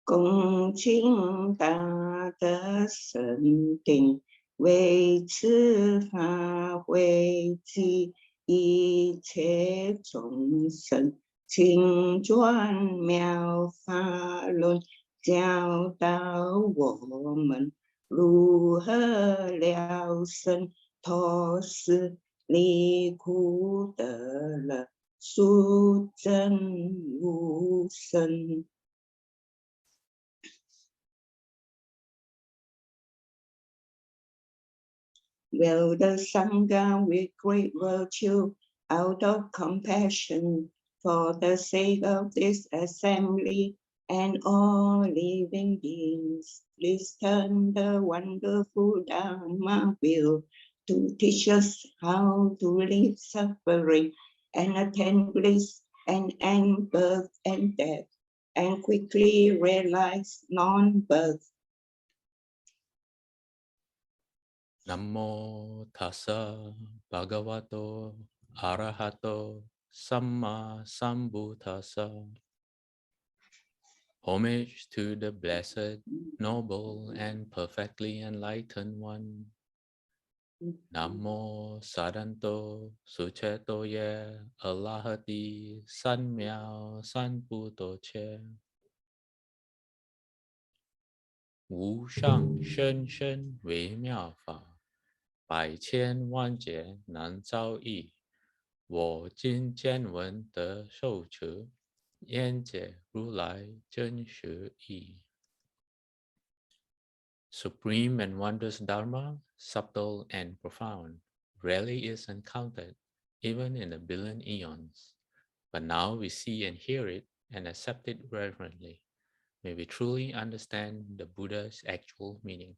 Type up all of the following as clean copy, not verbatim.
恭敬大德圣定，为此法会集一切众生，请转妙法轮，教导我们如何了生脱死，离苦得乐，速证无生。Will the Sangha with great virtue, out of compassion for the sake of this assembly and all living beings, please turn the wonderful Dharma wheel to teach us how to relieve suffering and attain bliss and end birth and death, and quickly realize non-birth. Namo tassa bhagavato arahato samma sambuddhassa. Homage to the blessed, noble, and perfectly enlightened one. Namo sadanto sucheto ye alahati sanmyao sanputo che. Wu shang shen shen wei miao fa. 百千万劫难遭遇，我今见闻得受持，愿解如来真实义。Supreme and wondrous Dharma, subtle and profound, rarely is encountered, even in a billion eons. But now we see and hear it and accept it reverently. May we truly understand the Buddha's actual meaning.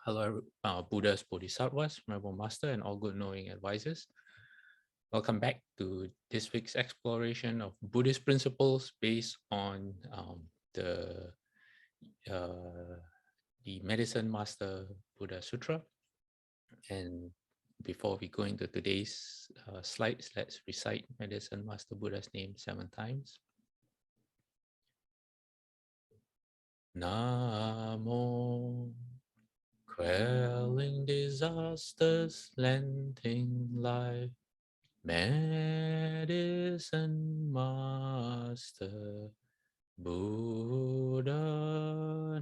Hello, Buddhas, Bodhisattvas, Venerable Master, and all good knowing advisors. Welcome back to this week's exploration of Buddhist principles based on the Medicine Master Buddha Sutra. And before we go into today's slides, let's recite Medicine Master Buddha's name 7 times. Namo. Quelling disasters, lengthening life, Medicine Master Buddha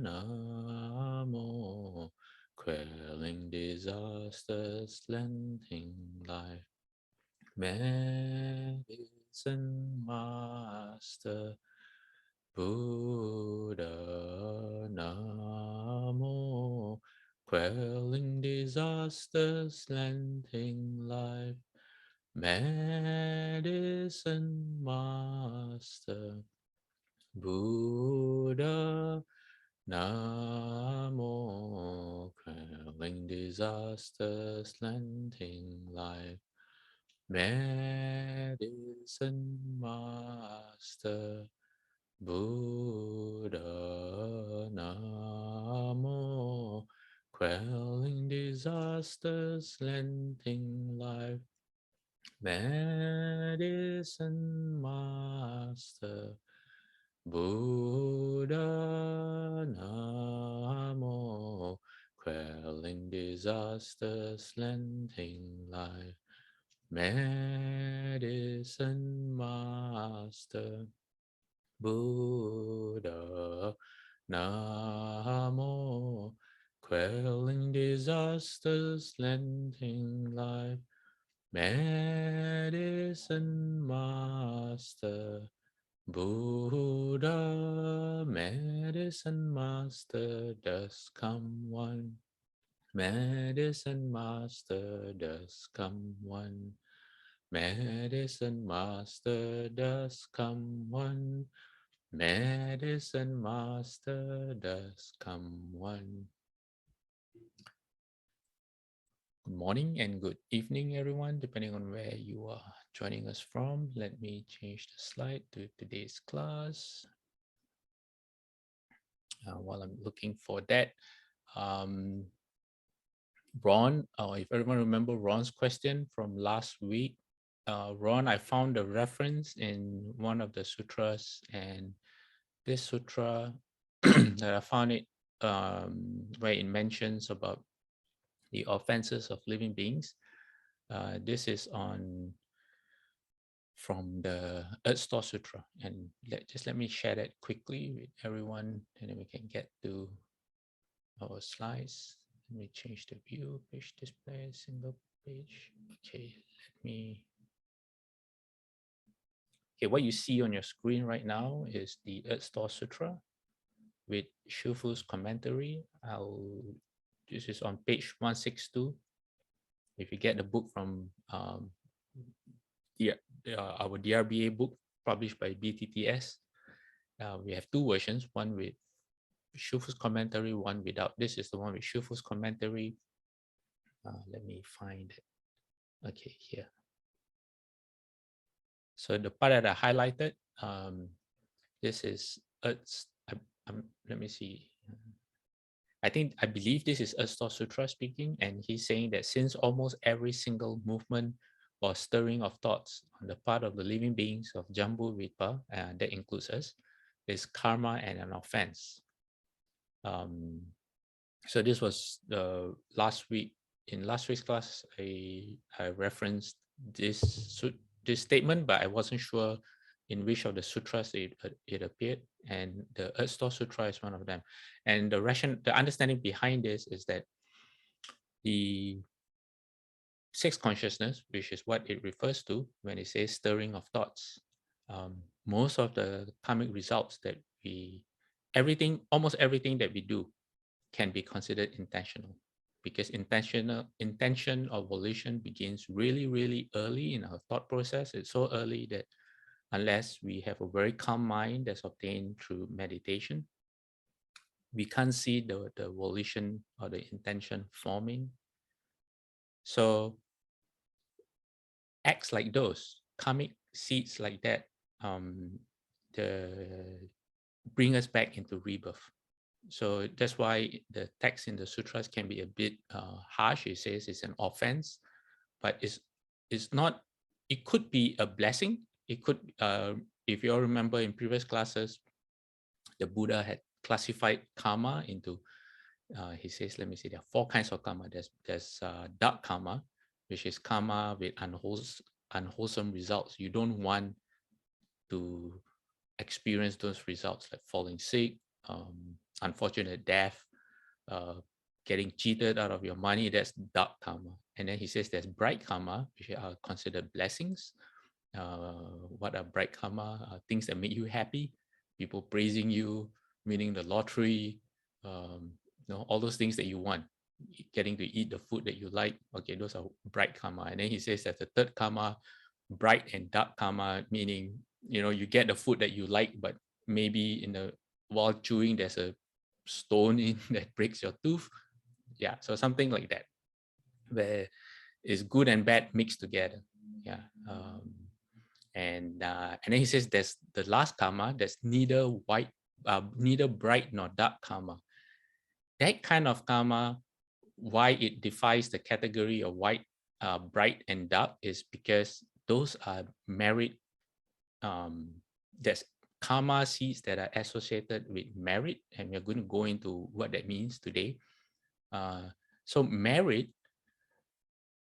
Namo. Quelling disasters, lengthening life, Medicine Master Buddha Namo. Quelling disasters, lengthening life, Medicine Master Buddha Namo. Quelling disasters, lengthening life, Medicine Master Buddha Namo. Quelling disasters, lengthening life, Medicine Master Buddha Namo. Quelling disasters, lengthening life, Medicine Master Buddha Namo. Quelling disasters, lengthening life, Medicine Master Buddha. Medicine Master does come one, Medicine Master does come one, Medicine Master does come one, Medicine Master does come one. Good morning and good evening, everyone, depending on where you are joining us from. Let me change the slide to today's class. While I'm looking for that, Ron, if everyone remember Ron's question from last week, Ron, I found a reference in one of the sutras, and this sutra that I found it where it mentions about the offenses of living beings. This is on from the Earth Store Sutra, and just let me share that quickly with everyone, and then we can get to our slides. Let me change the view, page display, single page. Okay, let me. Okay, what you see on your screen right now is the Earth Store Sutra with Shufu's commentary. This is on page 162. If you get the book from our DRBA book published by BTTS, we have two versions, one with Shufu's commentary, one without. This is the one with Shufu's commentary. Let me find it. Okay, here. So the part that I highlighted, this is Earth's, let me see. I believe this is Earth Sutra speaking, and he's saying that since almost every single movement or stirring of thoughts on the part of the living beings of Jambu Vipa, that includes us, is karma and an offense. So this was the last week. In last week's class, I referenced this statement, but I wasn't sure in which of the sutras it appeared, and the Earth Store Sutra is one of them. And the understanding behind this is that the sixth consciousness, which is what it refers to when it says stirring of thoughts, most of the karmic results that almost everything that we do can be considered intentional, because intention or volition begins really, really early in our thought process. It's so early that unless we have a very calm mind that's obtained through meditation, we can't see the volition or the intention forming. So acts like those, karmic seeds like that, bring us back into rebirth. So that's why the text in the sutras can be a bit harsh. It says it's an offense, but it's not. It could be a blessing. It could, if you all remember in previous classes, the Buddha had classified karma into. He says, let me see, there are four kinds of karma. There's dark karma, which is karma with unwholesome results. You don't want to experience those results, like falling sick, unfortunate death, getting cheated out of your money. That's dark karma. And then he says there's bright karma, which are considered blessings. What are bright karma? Things that make you happy, people praising you, winning the lottery, all those things that you want, getting to eat the food that you like. Okay, those are bright karma. And then he says that the third karma, bright and dark karma, meaning you get the food that you like, but maybe while chewing there's a stone in that breaks your tooth. Yeah, so something like that, where is good and bad mixed together. Yeah. And then he says there's the last karma that's neither bright nor dark karma. That kind of karma, why it defies the category of white, bright and dark, is because those are merit. There's karma seeds that are associated with merit, and we're going to go into what that means today. So merit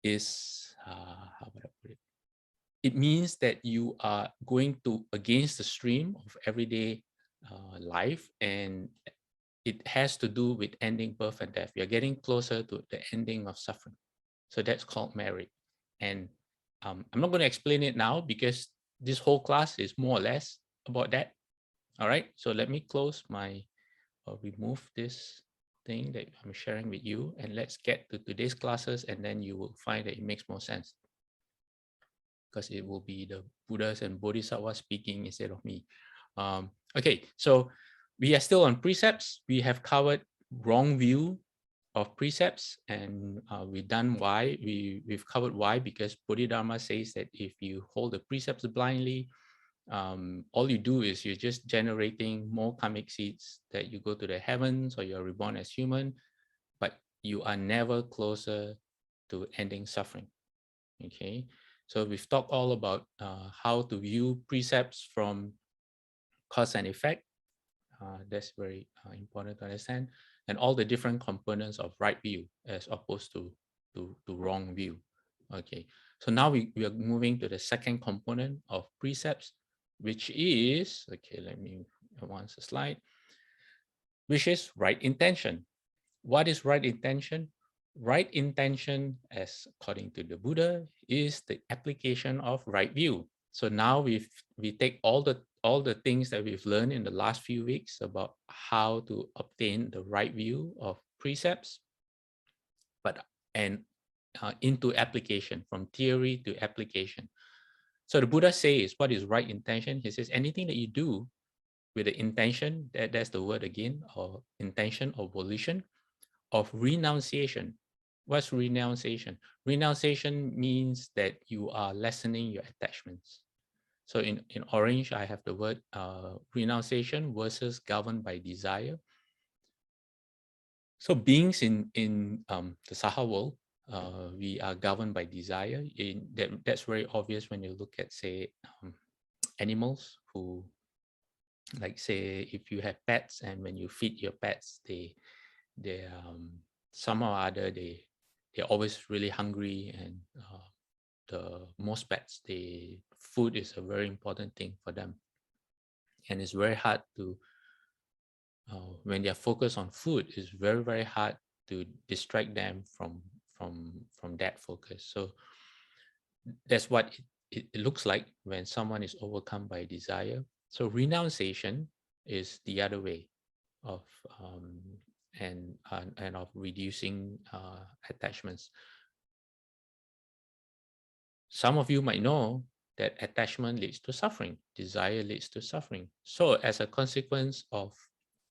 is, how would I put it? It means that you are going to against the stream of everyday life, and it has to do with ending birth and death. You're getting closer to the ending of suffering. So that's called merit. And I'm not going to explain it now because this whole class is more or less about that. All right. So let me close remove this thing that I'm sharing with you, and let's get to today's classes, and then you will find that it makes more sense, because it will be the Buddhas and Bodhisattvas speaking instead of me. Okay, so we are still on precepts. We have covered wrong view of precepts, and we've done why. We've covered why, because Bodhidharma says that if you hold the precepts blindly, all you do is you're just generating more karmic seeds that you go to the heavens or you're reborn as human, but you are never closer to ending suffering. Okay, so we've talked all about how to view precepts from cause and effect. That's very important to understand, and all the different components of right view as opposed to wrong view. Okay, so now we are moving to the second component of precepts, which is, okay, let me advance the slide, which is right intention. What is right intention? Right intention, as according to the Buddha, is the application of right view. So now we take all the things that we've learned in the last few weeks about how to obtain the right view of precepts, but into application, from theory to application. So the Buddha says, what is right intention? He says anything that you do with the intention, that's the word again, or intention or volition of renunciation. What's renunciation? Renunciation means that you are lessening your attachments. So in orange, I have the word renunciation versus governed by desire. So beings in the Saha world, we are governed by desire. That's very obvious when you look at, say, animals who, like, say, if you have pets, and when you feed your pets, they somehow or other they're always really hungry, and the most pets, food is a very important thing for them, and it's very hard to when they're focused on food, it's very, very hard to distract them from that focus. So that's what it looks like when someone is overcome by desire. So renunciation is the other way of and of reducing attachments. Some of you might know that attachment leads to suffering, desire leads to suffering. So as a consequence of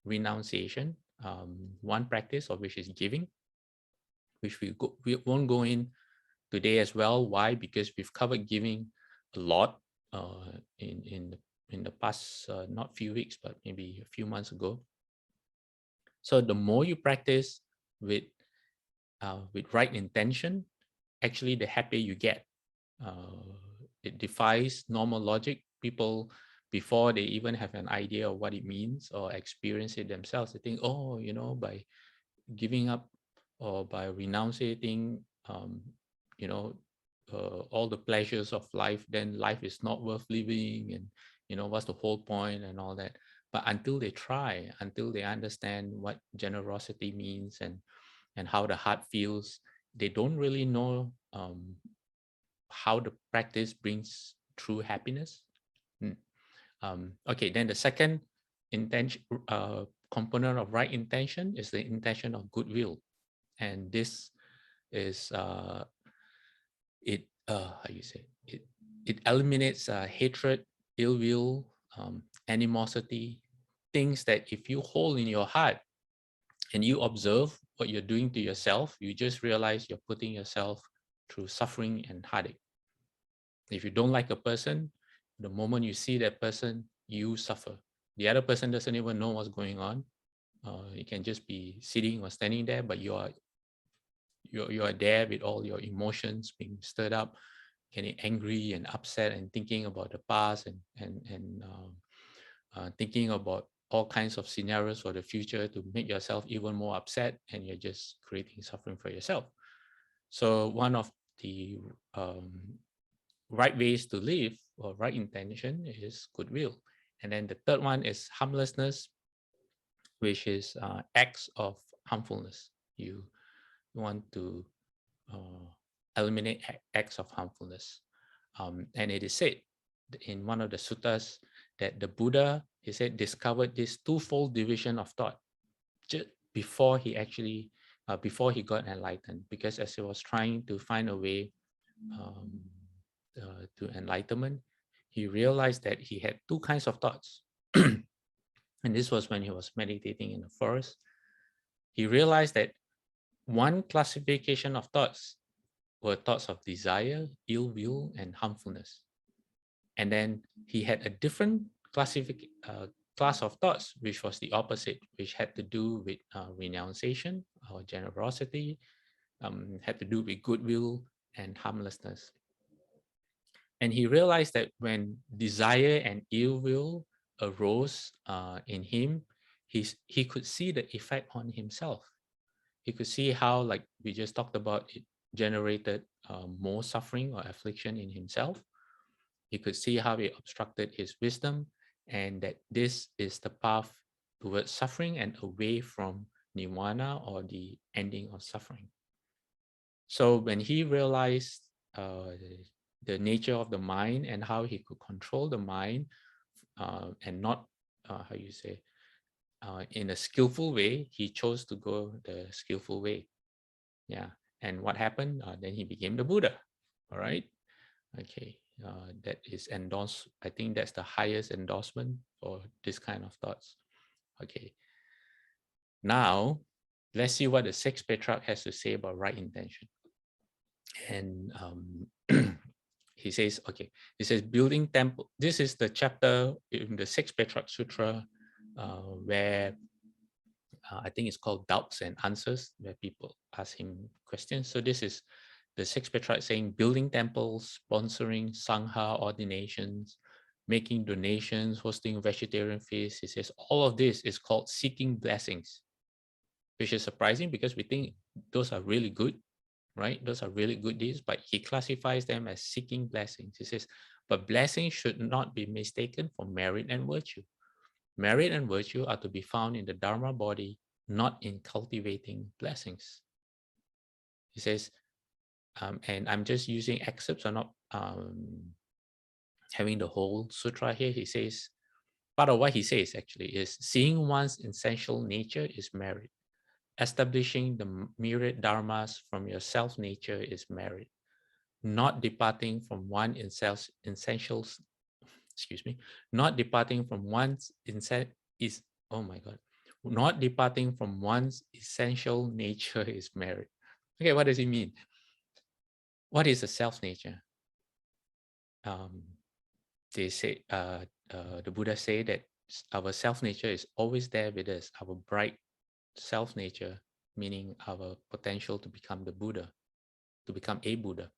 renunciation, one practice of which is giving, which we won't go in today as well. Why? Because we've covered giving a lot in the past, not few weeks, but maybe a few months ago. So the more you practice with right intention, actually the happier you get. It defies normal logic. People, before they even have an idea of what it means or experience it themselves, they think, oh, by giving up or by renouncing, all the pleasures of life, then life is not worth living, and what's the whole point and all that. But until they try, until they understand what generosity means and how the heart feels, they don't really know how the practice brings true happiness. Okay, then the second intention component of right intention is the intention of goodwill, and this is it eliminates hatred, ill will, animosity, things that if you hold in your heart and you observe what you're doing to yourself, you just realize you're putting yourself through suffering and heartache. If you don't like a person, the moment you see that person, you suffer. The other person doesn't even know what's going on. You can just be sitting or standing there, but you are there with all your emotions being stirred up, getting angry and upset and thinking about the past and thinking about all kinds of scenarios for the future to make yourself even more upset, and you're just creating suffering for yourself. So one of the right ways to live or right intention is goodwill. And then the third one is harmlessness, which is acts of harmfulness. You want to eliminate acts of harmfulness. And it is said in one of the suttas that the Buddha, he said, discovered this twofold division of thought just before he actually, before he got enlightened, because as he was trying to find a way to enlightenment, he realized that he had two kinds of thoughts. And this was when he was meditating in the forest. He realized that one classification of thoughts were thoughts of desire, ill will, and harmfulness. And then he had a different class of thoughts, which was the opposite, which had to do with renunciation, our generosity, had to do with goodwill and harmlessness. And he realized that when desire and ill will arose in him, he could see the effect on himself. He could see how, like we just talked about, it generated more suffering or affliction in himself. He could see how it obstructed his wisdom, and that this is the path towards suffering and away from nirvana, or the ending of suffering. So when he realized the nature of the mind and how he could control the mind, and not, how you say, in a skillful way, he chose to go the skillful way. Yeah. And what happened? Then he became the Buddha. All right. Okay. That is endorsed. I think that's the highest endorsement for this kind of thoughts. Okay. Now, let's see what the sixth patriarch has to say about right intention. And he says, okay, he says, building temple. This is the chapter in the sixth patriarch sutra where I think it's called Doubts and Answers, where people ask him questions. So this is the sixth patriarch saying building temples, sponsoring Sangha ordinations, making donations, hosting vegetarian feasts. He says all of this is called seeking blessings, which is surprising because we think those are really good, right? Those are really good deeds, but he classifies them as seeking blessings. He says, but blessings should not be mistaken for merit and virtue. Merit and virtue are to be found in the Dharma body, not in cultivating blessings. He says, and I'm just using excerpts, I'm not having the whole sutra here. He says, part of what he says actually is seeing one's essential nature is merit. Establishing the myriad dharmas from your self nature is merit. Not departing from one essentials, excuse me, not departing from one's is, oh my God, not departing from one's essential nature is merit. Okay, what does it mean? What is a self nature? They say, the Buddha say that our self nature is always there with us. Our bright self nature, meaning our potential to become the Buddha, to become a Buddha,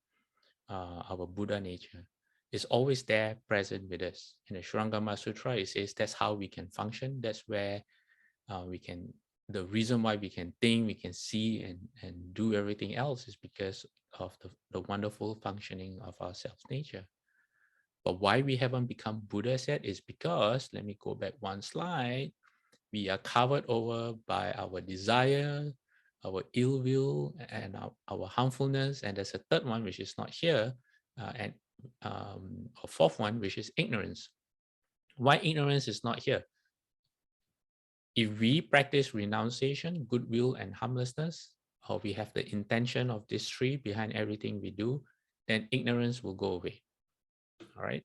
our Buddha nature, is always there, present with us. In the Shurangama Sutra, it says that's how we can function. That's where we can, the reason why we can think, we can see, and do everything else is because of the wonderful functioning of our self nature. But why we haven't become Buddhas yet is because, let me go back one slide, we are covered over by our desire, our ill will, and our harmfulness. And there's a third one, which is not here, and a fourth one, which is ignorance. Why ignorance is not here? If we practice renunciation, goodwill, and harmlessness, or we have the intention of these three behind everything we do, then ignorance will go away. All right.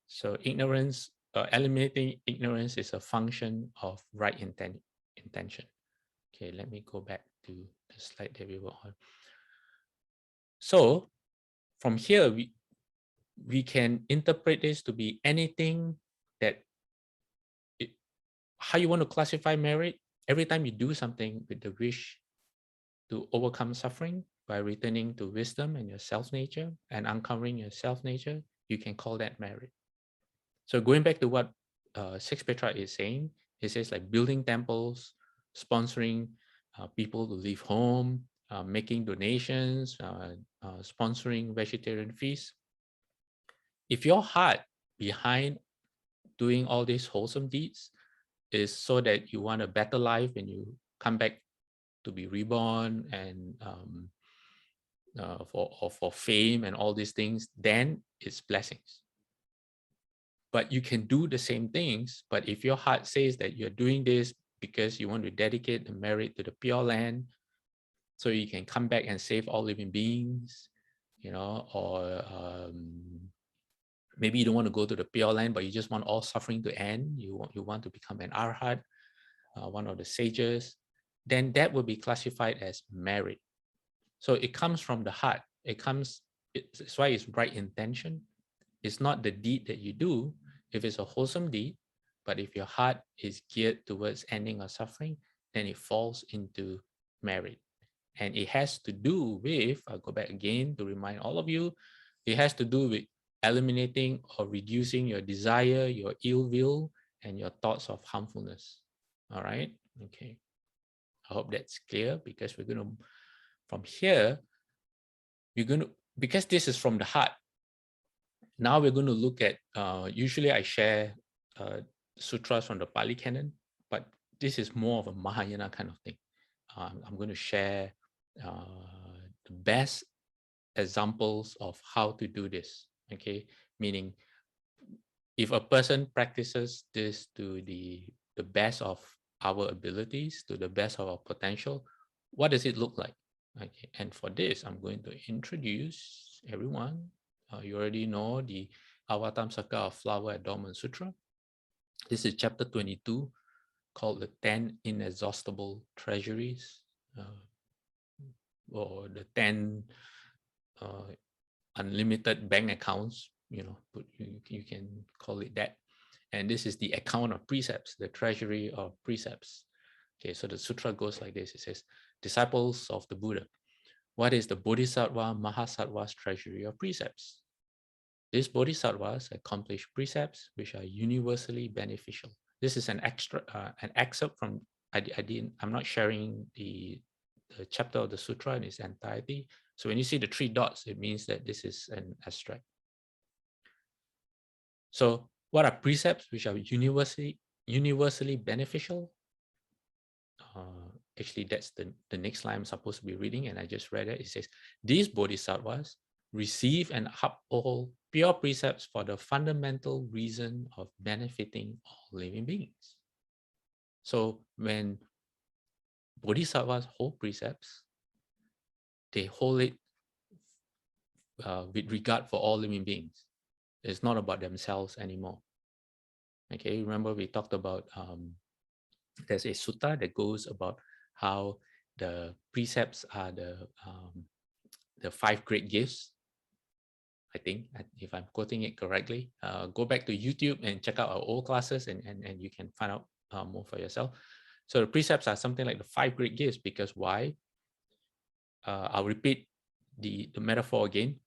So ignorance, eliminating ignorance is a function of right intention. Okay, let me go back to the slide that we were on. So from here, we can interpret this to be anything that, how you want to classify merit. Every time you do something with the wish to overcome suffering by returning to wisdom and your self-nature and uncovering your self-nature, you can call that merit. So going back to what Sixth Patriarch is saying, he says like building temples, sponsoring people to leave home, making donations, sponsoring vegetarian feasts. If your heart behind doing all these wholesome deeds is so that you want a better life when you come back to be reborn, and for fame and all these things, then it's blessings. But you can do the same things, but if your heart says that you're doing this because you want to dedicate the merit to the Pure Land, so you can come back and save all living beings, you know, or maybe you don't want to go to the Pure Land, but you just want all suffering to end. You want to become an arhat, one of the sages, then that will be classified as merit. So it comes from the heart. It's why it's right intention. It's not the deed that you do. If it's a wholesome deed, but if your heart is geared towards ending or suffering, then it falls into merit. And it has to do with, I'll go back again to remind all of you, it has to do with eliminating or reducing your desire, your ill will, and your thoughts of harmfulness. All right? Okay. I hope that's clear, because we're going to, from here, we're going to, because this is from the heart, now we're going to look at, usually I share sutras from the Pali Canon, but this is more of a Mahayana kind of thing. I'm going to share the best examples of how to do this, okay? Meaning, if a person practices this to the best of our abilities, to the best of our potential, what does it look like? Okay, and for this, I'm going to introduce everyone. You already know the Avatam Saka of Flower Adornment Sutra. This is chapter 22, called the 10 Inexhaustible Treasuries, or the 10 unlimited bank accounts, you can call it that. And this is the account of precepts, the Treasury of Precepts. Okay, so the sutra goes like this. It says, disciples of the Buddha, what is the Bodhisattva Mahasattva's Treasury of Precepts? These Bodhisattvas accomplish precepts which are universally beneficial. This is an excerpt from, I'm not sharing the chapter of the sutra in its entirety. So when you see the 3 dots, it means that this is an extract. So what are precepts which are universally beneficial? Actually, that's the next line I'm supposed to be reading, and I just read it. It says, these bodhisattvas receive and uphold pure precepts for the fundamental reason of benefiting all living beings. So when bodhisattvas hold precepts, they hold it with regard for all living beings. It's not about themselves anymore. Okay, remember we talked about, there's a sutta that goes about how the precepts are the 5 great gifts. I think, if I'm quoting it correctly, go back to YouTube and check out our old classes, and you can find out more for yourself. So the precepts are something like the 5 great gifts, because why? I'll repeat the metaphor again.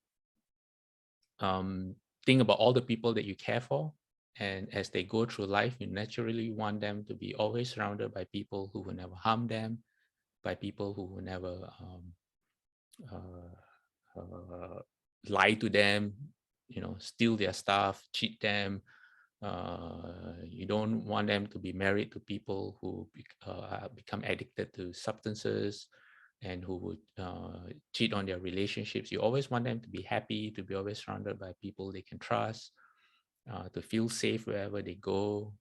Think about all the people that you care for, and as they go through life, you naturally want them to be always surrounded by people who will never harm them, by people who will never lie to them, steal their stuff, cheat them. You don't want them to be married to people who become addicted to substances and who would cheat on their relationships. You always want them to be happy, to be always surrounded by people they can trust, to feel safe wherever they go,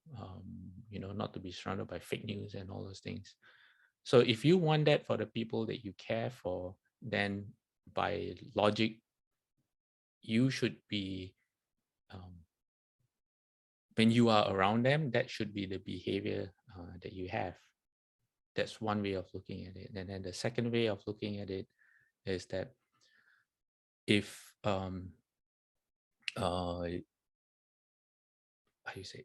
not to be surrounded by fake news and all those things. So if you want that for the people that you care for, then by logic, you should be, when you are around them, that should be the behavior that you have. That's one way of looking at it. And then the second way of looking at it is that if, how you say,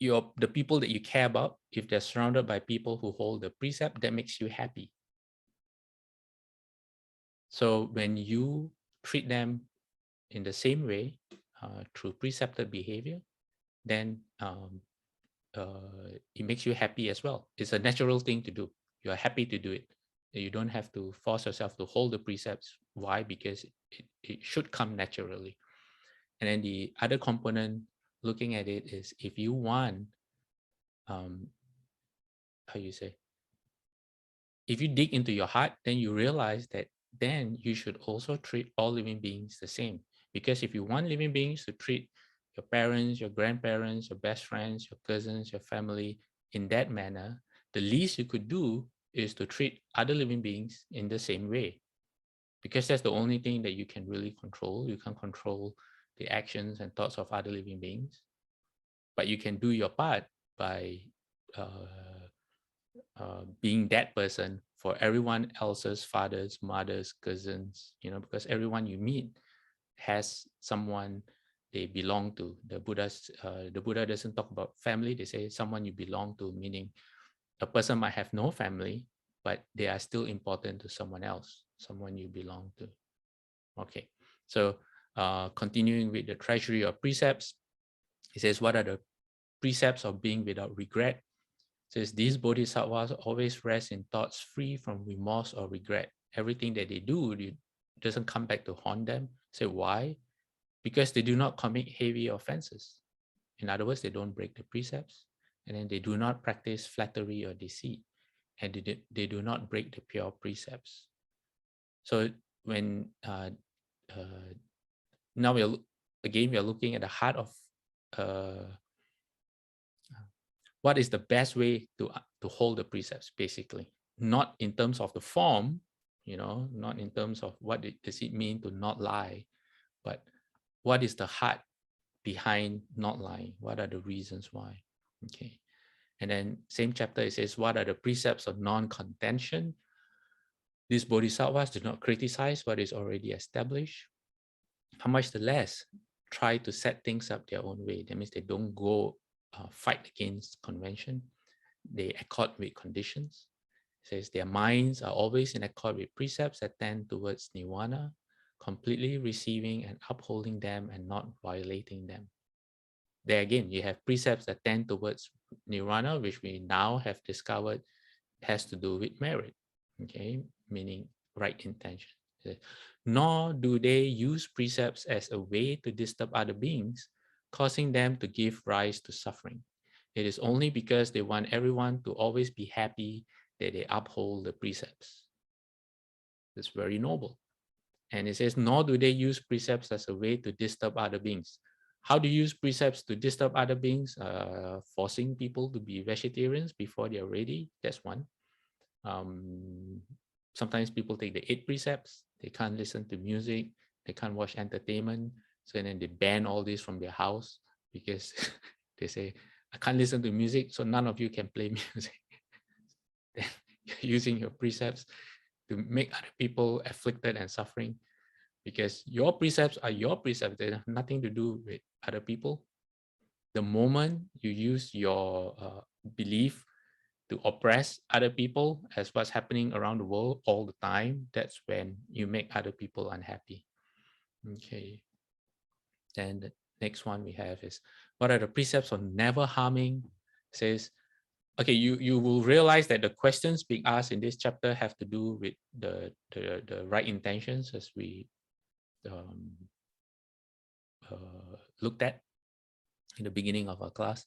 the people that you care about, if they're surrounded by people who hold the precept, that makes you happy. So when you treat them in the same way, through precepted behavior, then it makes you happy as well. It's a natural thing to do. You're happy to do it. You don't have to force yourself to hold the precepts. Why? Because it should come naturally. And then the other component looking at it is, if you want, how you say, if you dig into your heart, then you realize that then you should also treat all living beings the same. Because if you want living beings to treat your parents, your grandparents, your best friends, your cousins, your family in that manner, the least you could do is to treat other living beings in the same way. Because that's the only thing that you can really control. You can't control the actions and thoughts of other living beings, but you can do your part by being that person for everyone else's fathers, mothers, cousins, because everyone you meet has someone they belong to. The Buddha doesn't talk about family. They say someone you belong to, meaning A person might have no family, but they are still important to someone else, someone you belong to. Okay, so continuing with the Treasury of Precepts, it says, what are the precepts of being without regret? It says, these bodhisattvas always rest in thoughts free from remorse or regret. Everything that they do, it doesn't come back to haunt them. Say, why? Because they do not commit heavy offenses. In other words, they don't break the precepts, and then they do not practice flattery or deceit, and they do not break the pure precepts. So when now we are looking at the heart of what is the best way to hold the precepts, basically, not in terms of the form, not in terms of what does it mean to not lie, but what is the heart behind not lying? What are the reasons why? Okay. And then same chapter, it says, what are the precepts of non-contention? These bodhisattvas do not criticize what is already established. How much the less try to set things up their own way. That means they don't go fight against convention. They accord with conditions. It says their minds are always in accord with precepts that tend towards nirvana, completely receiving and upholding them and not violating them. There again, you have precepts that tend towards nirvana, which we now have discovered has to do with merit, okay, meaning right intention. Nor do they use precepts as a way to disturb other beings, causing them to give rise to suffering. It is only because they want everyone to always be happy that they uphold the precepts. It's very noble. And it says, nor do they use precepts as a way to disturb other beings. How do you use precepts to disturb other beings? Forcing people to be vegetarians before they're ready. That's one. Sometimes people take the 8 precepts. They can't listen to music. They can't watch entertainment. So then they ban all this from their house because they say, I can't listen to music, so none of you can play music. Then you're using your precepts to make other people afflicted and suffering, because your precepts are your precepts. They have nothing to do with other people. The moment you use your belief to oppress other people, as what's happening around the world all the time, that's when you make other people unhappy. Okay. Then the next one we have is, what are the precepts on never harming? It says, okay, you will realize that the questions being asked in this chapter have to do with the right intentions, as we looked at in the beginning of our class.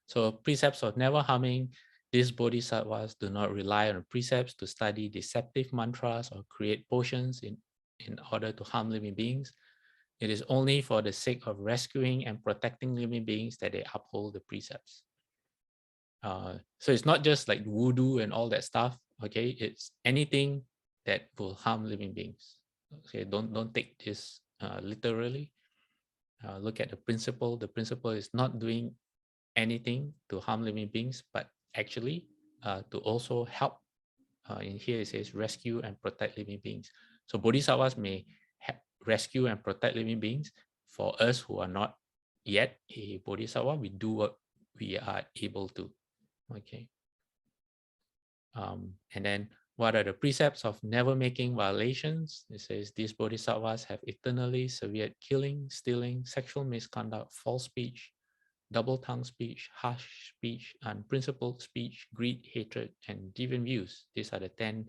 So precepts of never harming, these bodhisattvas do not rely on precepts to study deceptive mantras or create potions in order to harm living beings. It is only for the sake of rescuing and protecting living beings that they uphold the precepts. So it's not just like voodoo and all that stuff. Okay, it's anything that will harm living beings. Okay, don't take this literally. Look at the principle. The principle is not doing anything to harm living beings, but actually to also help. In here it says rescue and protect living beings. So bodhisattvas may rescue and protect living beings. For us who are not yet a bodhisattva, we do what we are able to. Okay. And then what are the precepts of never making violations? It says these bodhisattvas have eternally severed killing, stealing, sexual misconduct, false speech, double-tongued speech, harsh speech, unprincipled speech, greed, hatred, and deviant views. These are the 10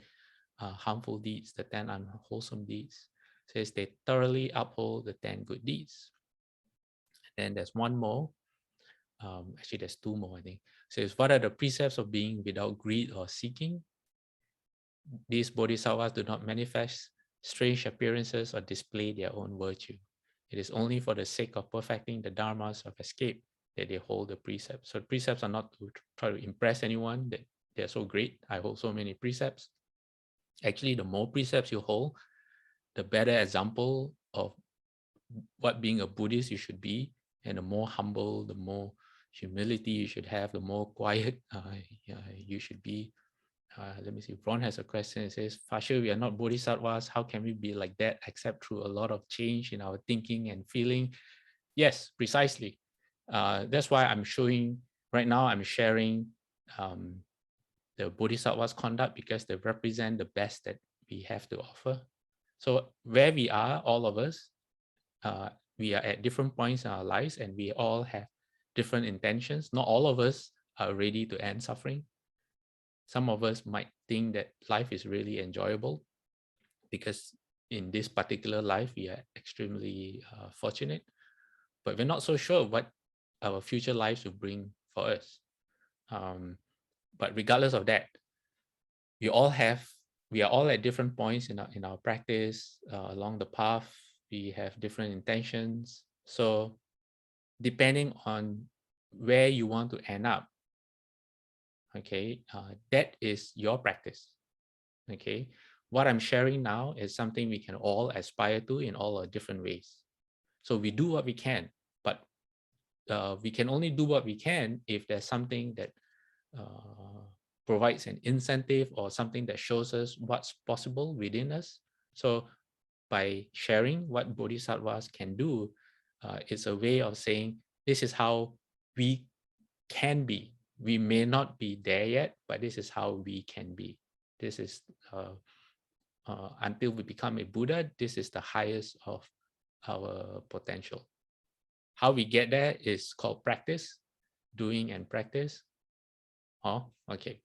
harmful deeds, the 10 unwholesome deeds. It says they thoroughly uphold the 10 good deeds. And then there's one more. Actually, there's 2 more, I think. It says, what are the precepts of being without greed or seeking? These bodhisattvas do not manifest strange appearances or display their own virtue. It is only for the sake of perfecting the dharmas of escape that they hold the precepts. So the precepts are not to try to impress anyone that they're so great. I hold so many precepts. Actually, the more precepts you hold, the better example of what being a Buddhist you should be, and the more humble, the more humility you should have, the more quiet you should be. Let me see. Ron has a question. It says, Fasha, we are not bodhisattvas. How can we be like that except through a lot of change in our thinking and feeling? Yes, precisely. That's why I'm showing right now, I'm sharing the Bodhisattva's conduct because they represent the best that we have to offer. So where we are, all of us, we are at different points in our lives, and we all have different intentions. Not all of us are ready to end suffering. Some of us might think that life is really enjoyable because in this particular life, we are extremely fortunate, but we're not so sure what our future lives will bring for us. But regardless of that, we are all at different points in our practice along the path. We have different intentions. So depending on where you want to end up, okay, that is your practice. Okay, what I'm sharing now is something we can all aspire to in all our different ways. So we do what we can, but we can only do what we can if there's something that provides an incentive or something that shows us what's possible within us. So by sharing what bodhisattvas can do, it's a way of saying this is how we can be. We may not be there yet, but this is how we can be. This is until we become a Buddha, this is the highest of our potential. How we get there is called practice, doing and practice. Oh, okay.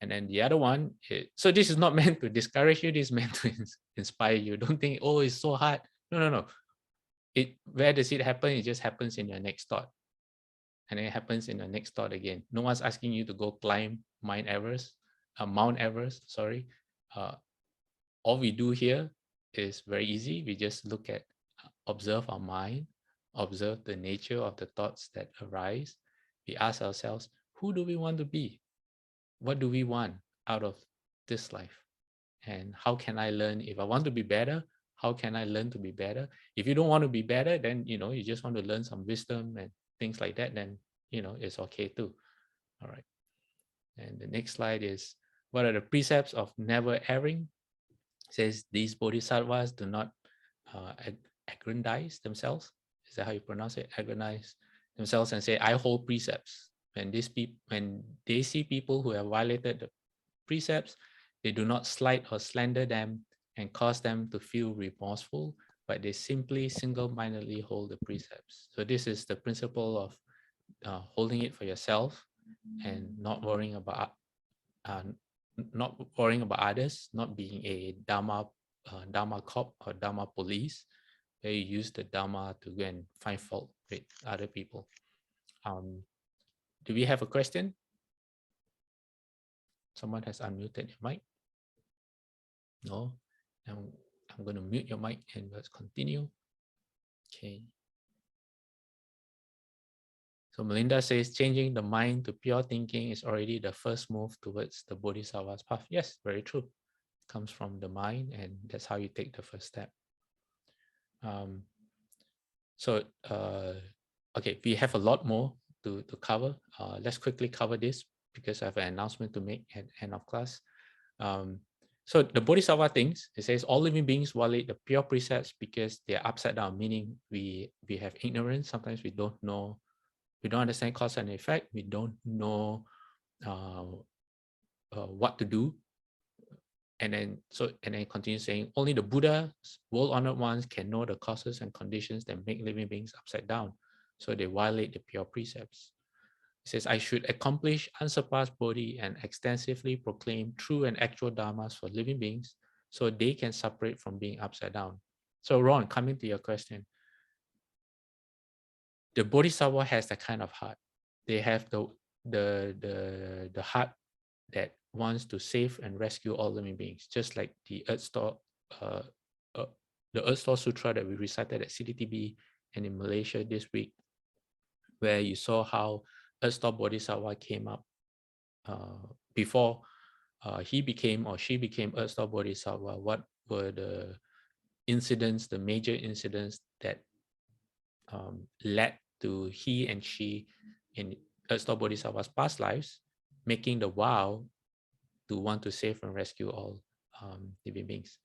And then the other one, so this is not meant to discourage you, this is meant to inspire you. Don't think, oh, it's so hard. No. Where does it happen? It just happens in your next thought. And then it happens in the next thought again. No one's asking you to go climb Mount Everest. All we do here is very easy. We just look at, observe our mind, observe the nature of the thoughts that arise. We ask ourselves, who do we want to be? What do we want out of this life? And how can I learn? If I want to be better, how can I learn to be better? If you don't want to be better, then, you just want to learn some wisdom and things like that, then, it's okay too. All right. And the next slide is, what are the precepts of never erring? It says these bodhisattvas do not aggrandize themselves. Is that how you pronounce it? Aggrandize themselves and say, I hold precepts. When they see people who have violated the precepts, they do not slight or slander them and cause them to feel remorseful, but they simply single-mindedly hold the precepts. So this is the principle of holding it for yourself and not worrying about others, not being a Dharma cop or Dharma police, where you use the Dharma to go and find fault with other people. Do we have a question? Someone has unmuted your mic. No. I'm going to mute your mic and let's continue. Okay. So Melinda says, changing the mind to pure thinking is already the first move towards the Bodhisattva's path. Yes, very true. It comes from the mind, and that's how you take the first step. Okay, we have a lot more to cover. Let's quickly cover this because I have an announcement to make at the end of class. So the Bodhisattva things, it says all living beings violate the pure precepts because they are upside down, meaning we have ignorance. Sometimes we don't know, we don't understand cause and effect. We don't know what to do. And then continue saying only the Buddha's world-honored ones can know the causes and conditions that make living beings upside down. So they violate the pure precepts. It says, I should accomplish unsurpassed bodhi and extensively proclaim true and actual dharmas for living beings so they can separate from being upside down. So Ron, coming to your question, the Bodhisattva has that kind of heart. They have the heart that wants to save and rescue all living beings, just like the Earth Store Sutra that we recited at CDTB and in Malaysia this week, where you saw how Earth Store Bodhisattva came up before he became or she became Earth Store Bodhisattva. What were the incidents, the major incidents that led to he and she in Earth Store Bodhisattva's past lives making the vow to want to save and rescue all living beings.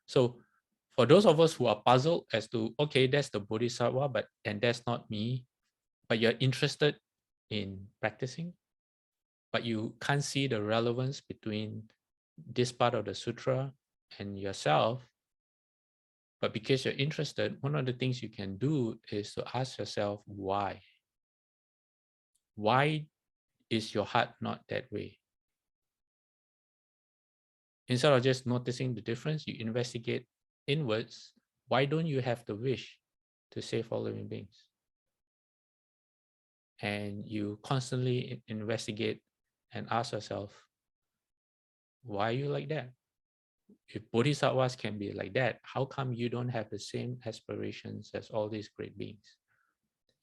So for those of us who are puzzled as to, okay, that's the Bodhisattva, and that's not me, but you're interested in practicing, but you can't see the relevance between this part of the sutra and yourself. But because you're interested, one of the things you can do is to ask yourself, why? Why is your heart not that way? Instead of just noticing the difference, you investigate inwards. Why don't you have the wish to save all living beings? And you constantly investigate and ask yourself, why are you like that? If bodhisattvas can be like that, how come you don't have the same aspirations as all these great beings?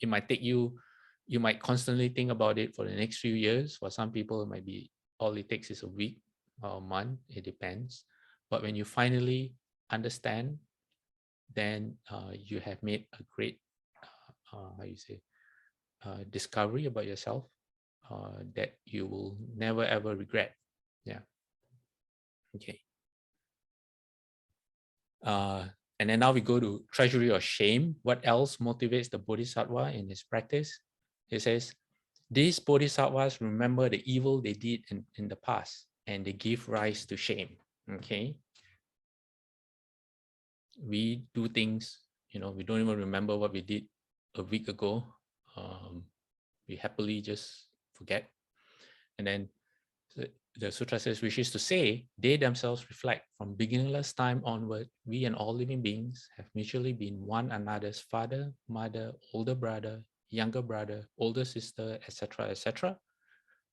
It might take you, you might constantly think about it for the next few years. For some people, it might be all it takes is a week or a month, it depends. But when you finally understand, then you have made a great, how you say, discovery about yourself that you will never ever regret. Yeah. Okay. And then now we go to Treasury of Shame. What else motivates the Bodhisattva in his practice? It says, these Bodhisattvas remember the evil they did in the past, and they give rise to shame. Okay. We do things, we don't even remember what we did a week ago. We happily just forget. And then the sutra says, which is to say, they themselves reflect, from beginningless time onward, we and all living beings have mutually been one another's father, mother, older brother, younger brother, older sister, etc., etc.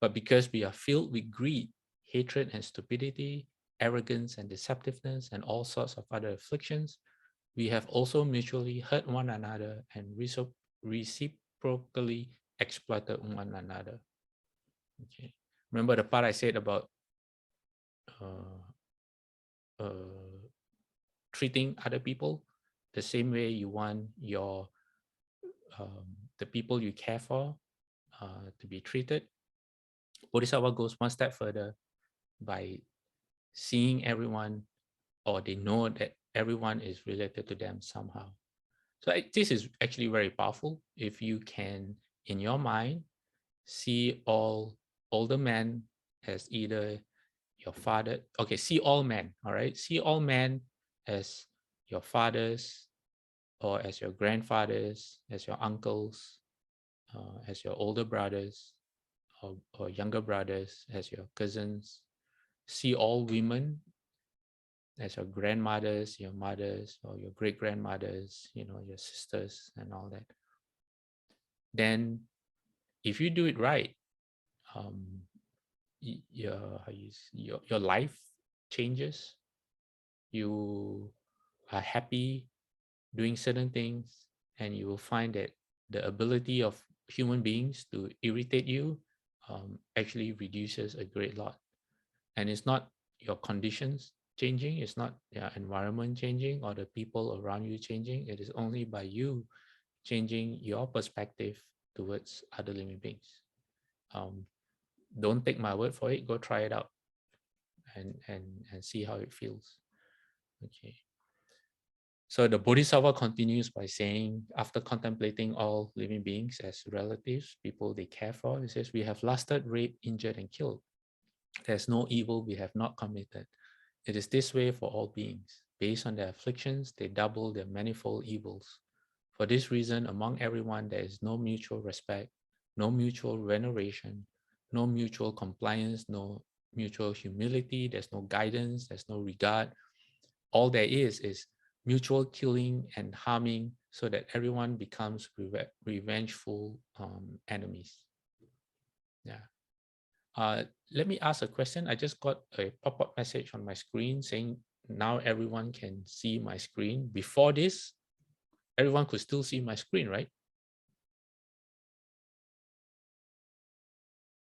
But because we are filled with greed, hatred and stupidity, arrogance and deceptiveness, and all sorts of other afflictions, we have also mutually hurt one another and reciprocally exploited one another. Okay. Remember the part I said about treating other people the same way you want your the people you care for to be treated. Bodhisattva goes one step further by seeing everyone, or they know that everyone is related to them somehow. So this is actually very powerful. If you can, in your mind, see all older men as either your father, okay, see all men, all right? See all men as your fathers, or as your grandfathers, as your uncles, as your older brothers, or younger brothers, as your cousins. See all women as your grandmothers, your mothers, or your great-grandmothers, your sisters and all that. Then if you do it right, your life changes. You are happy doing certain things, and you will find that the ability of human beings to irritate you actually reduces a great lot. And it's not your conditions changing, it's not your environment changing or the people around you changing. It is only by you changing your perspective towards other living beings. Don't take my word for it, go try it out and see how it feels. Okay. So the Bodhisattva continues by saying, after contemplating all living beings as relatives, people they care for, he says, we have lusted, raped, injured, and killed. There's no evil we have not committed. It is this way for all beings. Based on their afflictions, they double their manifold evils. For this reason, among everyone, there is no mutual respect, no mutual veneration, no mutual compliance, no mutual humility, there's no guidance, there's no regard. All there is mutual killing and harming, so that everyone becomes revengeful enemies. Yeah. Let me ask a question. I just got a pop-up message on my screen saying now everyone can see my screen. Before this, everyone could still see my screen, right?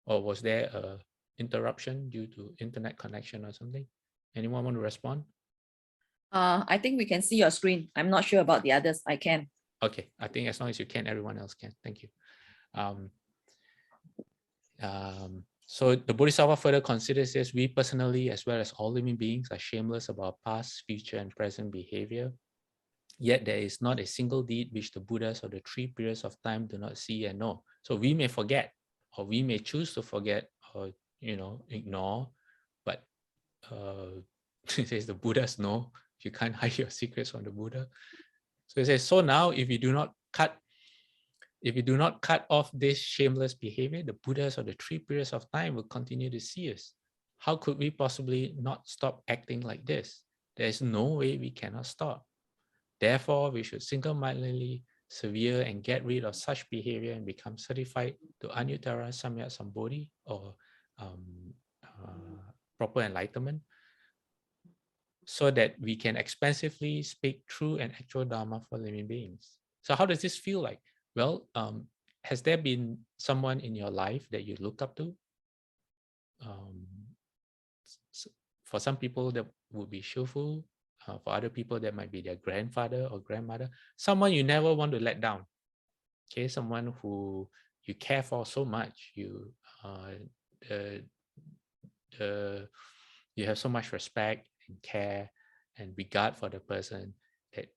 Or was there a interruption due to internet connection or something? Anyone want to respond? I think we can see your screen. I'm not sure about the others. I can. Okay, I think as long as you can, everyone else can. Thank you. So the Bodhisattva further considers this: we personally, as well as all living beings, are shameless about past, future, and present behavior. Yet there is not a single deed which the Buddhas of the 3 periods of time do not see and know. So we may forget, or we may choose to forget or ignore, but it says the Buddhas know. You can't hide your secrets from the Buddha. So it says, so now if you do not cut off this shameless behavior, the Buddhas of the 3 periods of time will continue to see us. How could we possibly not stop acting like this? There is no way we cannot stop. Therefore, we should single-mindedly severe and get rid of such behavior and become certified to Anuttara Samyak Sambodhi, or proper enlightenment, so that we can expansively speak true and actual Dharma for living beings. So how does this feel like? Well, has there been someone in your life that you look up to? For some people, that would be Shufu. For other people, that might be their grandfather or grandmother. Someone you never want to let down. Okay, someone who you care for so much. You have so much respect and care and regard for the person that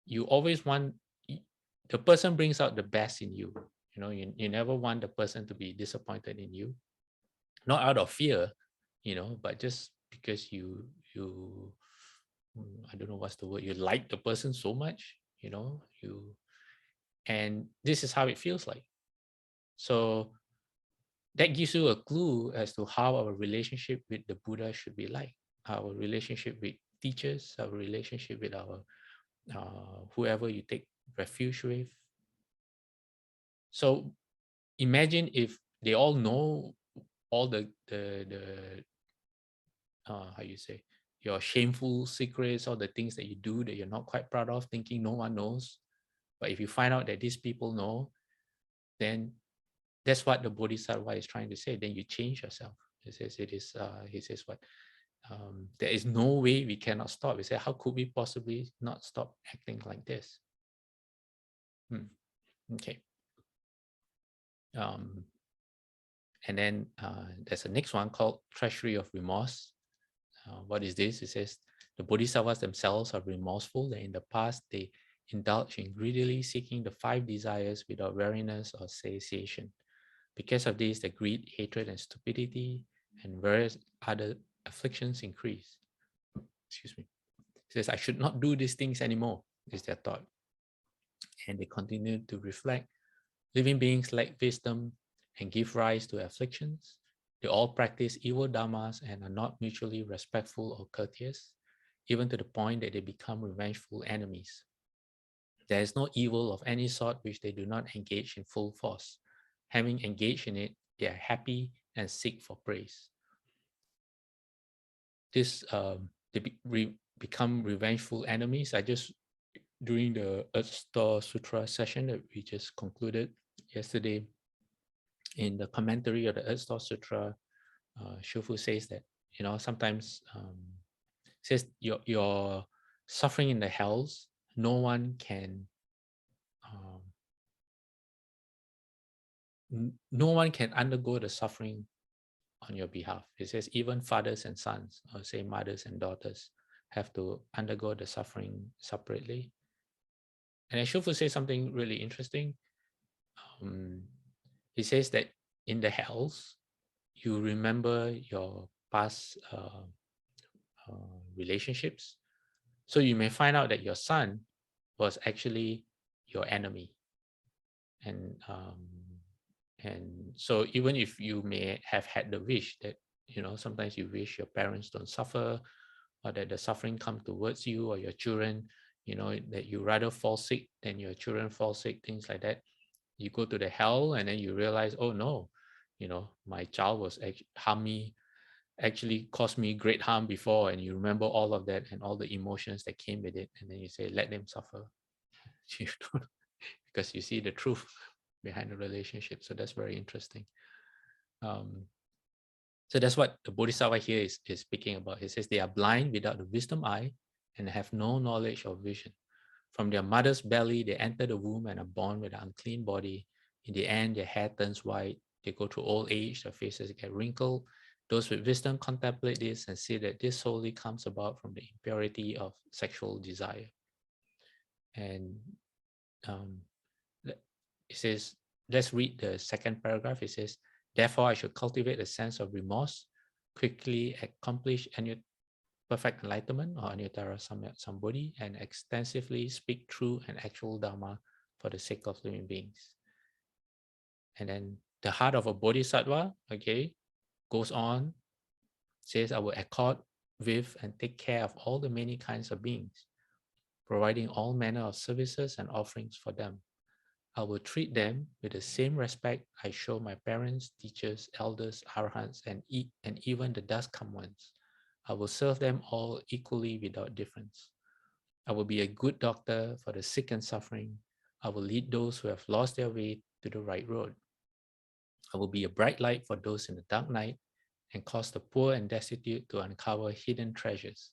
you always want. The person brings out the best in you. You never want the person to be disappointed in you, not out of fear, but just because you I don't know what's the word, you like the person so much, and this is how it feels like. So that gives you a clue as to how our relationship with the Buddha should be like, our relationship with teachers, our relationship with our whoever you take refuge with. So imagine if they all know all the how you say, your shameful secrets, all the things that you do that you're not quite proud of, thinking no one knows. But if you find out that these people know, then that's what the Bodhisattva is trying to say. Then you change yourself. He says what? There is no way we cannot stop. He said, how could we possibly not stop acting like this? Okay. And then there's a next one called Treasury of Remorse. What is this? It says, the Bodhisattvas themselves are remorseful that in the past they indulged in greedily seeking the 5 desires without wariness or satiation. Because of this, the greed, hatred, and stupidity and various other afflictions increase. Excuse me. It says, I should not do these things anymore, is their thought. And they continue to reflect. Living beings lack wisdom and give rise to afflictions. They all practice evil dharmas and are not mutually respectful or courteous, even to the point that they become revengeful enemies. There is no evil of any sort which they do not engage in full force. Having engaged in it, they are happy and seek for praise. They become revengeful enemies. During the Earth Store Sutra session that we just concluded yesterday, in the commentary of the Earth Store Sutra, Shufu says that, sometimes says your suffering in the hells, no one can undergo the suffering on your behalf. It says even fathers and sons, or say mothers and daughters, have to undergo the suffering separately. And then Shufu says something really interesting. He says that in the hells, you remember your past relationships. So you may find out that your son was actually your enemy. And so even if you may have had the wish that, sometimes you wish your parents don't suffer, or that the suffering come towards you or your children, that you rather fall sick than your children fall sick, things like that. You go to the hell and then you realize, oh no, my child was actually caused me great harm before, and you remember all of that and all the emotions that came with it, and then you say, let them suffer. Because you see the truth behind the relationship. So that's very interesting. So that's what the Bodhisattva here is speaking about. He says they are blind without the wisdom eye and have no knowledge or vision. From their mother's belly, they enter the womb and are born with an unclean body. In the end, their hair turns white. They go through old age, their faces get wrinkled. Those with wisdom contemplate this and see that this solely comes about from the impurity of sexual desire. And it says, let's read the second paragraph. It says, Therefore, I should cultivate a sense of remorse, quickly accomplish perfect enlightenment or Anuttara Sambodhi, and extensively speak true and actual Dharma for the sake of living beings. And then the heart of a Bodhisattva, okay, goes on, says, I will accord with and take care of all the many kinds of beings, providing all manner of services and offerings for them. I will treat them with the same respect I show my parents, teachers, elders, arhats, and even the dust come ones. I will serve them all equally without difference. I will be a good doctor for the sick and suffering. I will lead those who have lost their way to the right road. I will be a bright light for those in the dark night and cause the poor and destitute to uncover hidden treasures.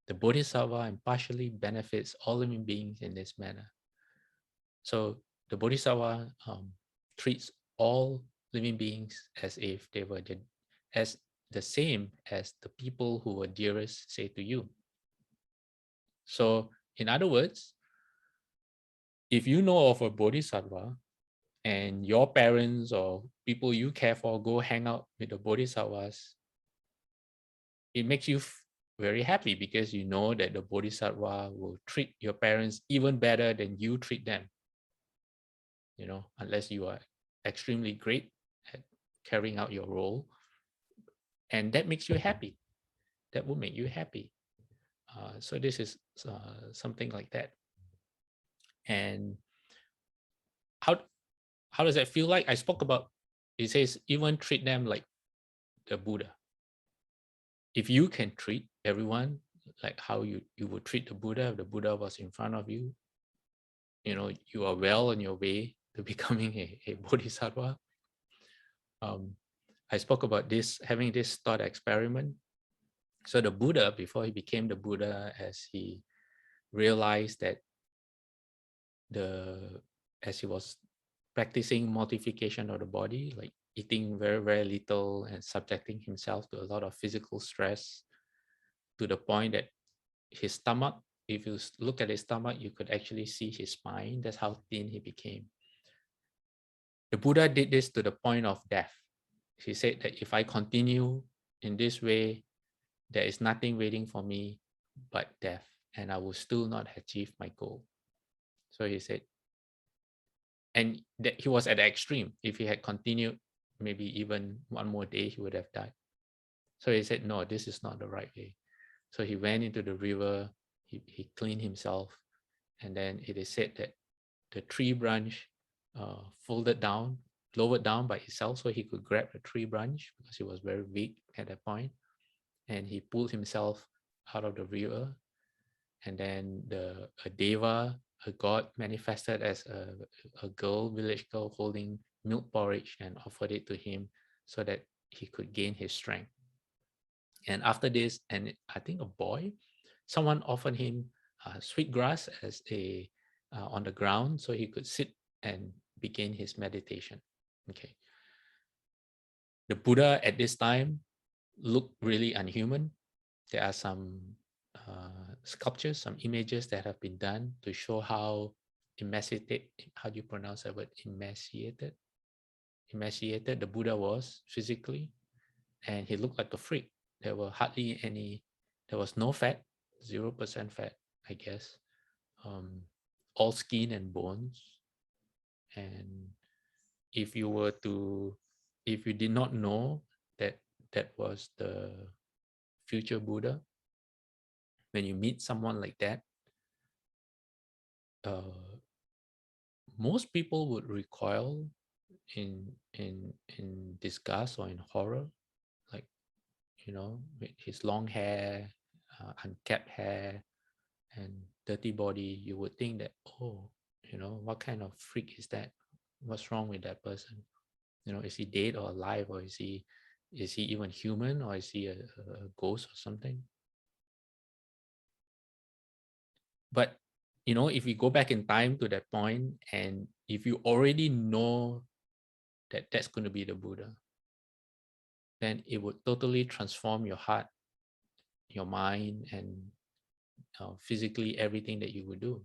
The Bodhisattva impartially benefits all living beings in this manner. So the Bodhisattva treats all living beings as if they were as the same as the people who were dearest say to you. So in other words, if you know of a Bodhisattva and your parents or people you care for go hang out with the Bodhisattvas, it makes you very happy because you know that the Bodhisattva will treat your parents even better than you treat them. You know, unless you are extremely great at carrying out your role, and that makes you happy. That will make you happy. So this is something like that. And how does that feel like? I spoke about, it says, even treat them like the Buddha. If you can treat everyone like how you would treat the Buddha if the Buddha was in front of you, you know, you are well on your way to becoming a Bodhisattva. I spoke about this, having this thought experiment. So the Buddha, before he became the Buddha, as he realized that as he was practicing mortification of the body, like eating very, very little and subjecting himself to a lot of physical stress, to the point that his stomach, if you look at his stomach, you could actually see his spine. That's how thin he became. The Buddha did this to the point of death. He said that if I continue in this way, there is nothing waiting for me but death, and I will still not achieve my goal. So he said, and that he was at the extreme. If he had continued maybe even one more day, he would have died. So he said, no, this is not the right way. So he went into the river, he cleaned himself, and then it is said that the tree branch folded down, lowered down by itself, so he could grab the tree branch because he was very weak at that point. And he pulled himself out of the river. And then a deva, a god, manifested as a girl, village girl, holding milk porridge and offered it to him so that he could gain his strength. And after this, and I think a boy, someone offered him sweet grass as on the ground so he could sit and begin his meditation. Okay. The Buddha at this time looked really unhuman. There are some sculptures, some images that have been done to show how emaciated, how do you pronounce that word, emaciated the Buddha was physically, and he looked like a freak. There were hardly any, there was no fat, 0% fat, I guess. All skin and bones. And if you did not know that that was the future Buddha, when you meet someone like that, most people would recoil in disgust or in horror, like, you know, with his long hair, unkept hair, and dirty body. You would think that, oh, you know, what kind of freak is that? What's wrong with that person? You know, is he dead or alive, or is he even human, or is he a ghost or something? But, you know, if we go back in time to that point, and if you already know that that's going to be the Buddha, then it would totally transform your heart, your mind, and physically everything that you would do.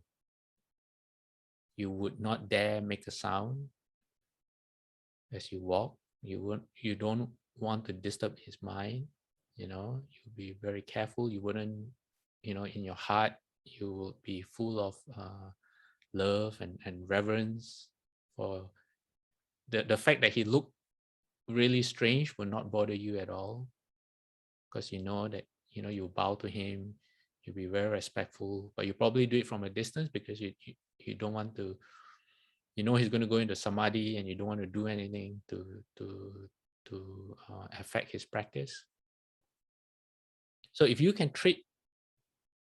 You would not dare make a sound as you walk. You don't want to disturb his mind. You'll be very careful. You wouldn't, in your heart, you will be full of love and reverence for the fact that he looked really strange will not bother you at all, because you know that you bow to him, you'll be very respectful, but you probably do it from a distance because you don't want to, he's going to go into samadhi and you don't want to do anything to affect his practice. So if you can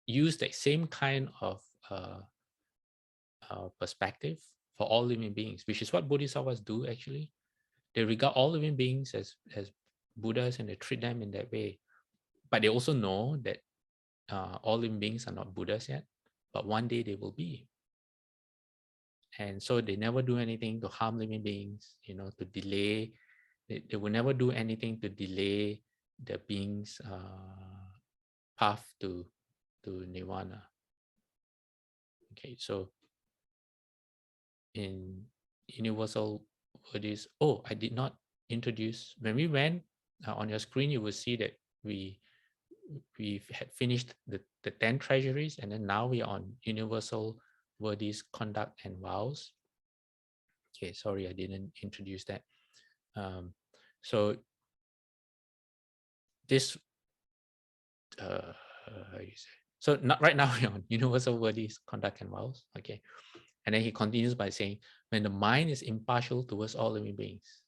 use that same kind of perspective for all living beings, which is what Bodhisattvas do actually. They regard all living beings as Buddhas, and they treat them in that way. But they also know that all living beings are not Buddhas yet, but one day they will be. And so they never do anything to harm living beings, to delay. They will never do anything to delay the being's path to nirvana. Okay, so in universal Buddhist, I did not introduce. When we went on your screen, you will see that we had finished the 10 treasuries, and then now we are on universal Buddhist conduct and vows. Okay, sorry, I didn't introduce that. So this, how you say? So not right now we're on universal Buddhist conduct and vows. Okay, and then he continues by saying, when the mind is impartial towards all living beings.